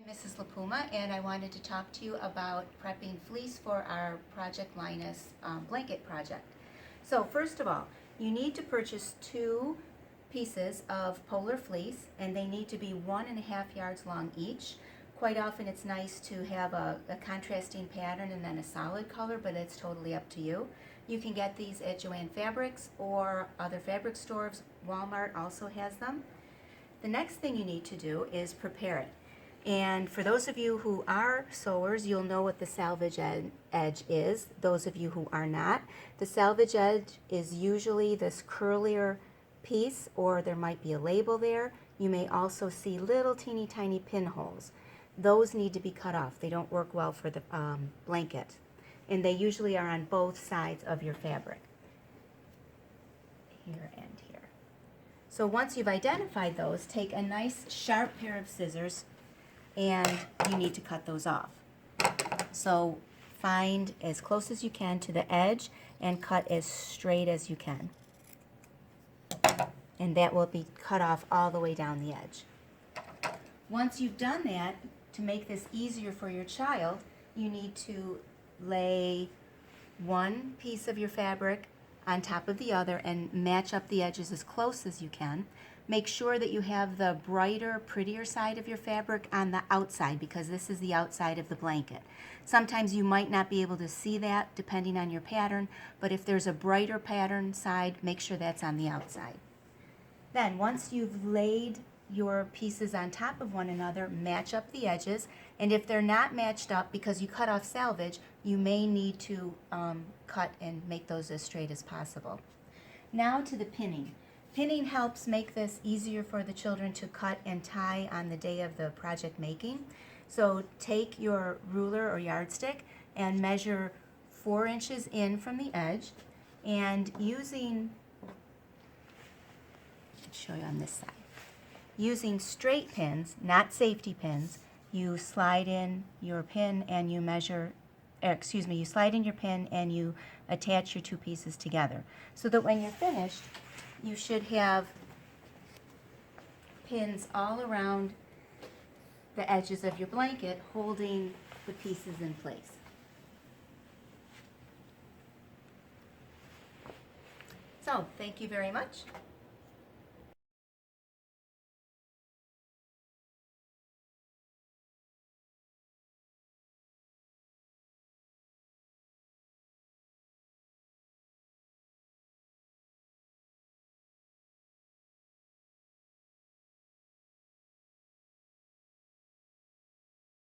Mrs. LaPuma, and I wanted to talk to you about prepping fleece for our Project Linus blanket project. So first of all, you need to purchase 2 pieces of polar fleece, and they need to be 1.5 yards long each. Quite often it's nice to have a contrasting pattern and then a solid color, but it's totally up to you. You can get these at Joann Fabrics or other fabric stores. Walmart also has them. The next thing you need to do is prepare it. And for those of you who are sewers, you'll know what the salvage edge is. Those of you who are not, the salvage edge is usually this curlier piece, or there might be a label there. You may also see little teeny tiny pinholes. Those need to be cut off. They don't work well for the blanket. And they usually are on both sides of your fabric, here and here. So once you've identified those, take a nice sharp pair of scissors and you need to cut those off. So find as close as you can to the edge and cut as straight as you can. And that will be cut off all the way down the edge. Once you've done that, to make this easier for your child, you need to lay one piece of your fabric on top of the other and match up the edges as close as you can. Make sure that you have the brighter, prettier side of your fabric on the outside, because this is the outside of the blanket. Sometimes you might not be able to see that depending on your pattern, but if there's a brighter pattern side, make sure that's on the outside. Then once you've laid your pieces on top of one another, match up the edges, and if they're not matched up because you cut off salvage, you may need to cut and make those as straight as possible. Now to the pinning. Pinning helps make this easier for the children to cut and tie on the day of the project making. So take your ruler or yardstick and measure 4 inches in from the edge, and using, I'll show you on this side. Using straight pins, not safety pins, you slide in your pin and you measure, you slide in your pin and you attach your 2 pieces together, so that when you're finished, you should have pins all around the edges of your blanket holding the pieces in place. So, thank you very much.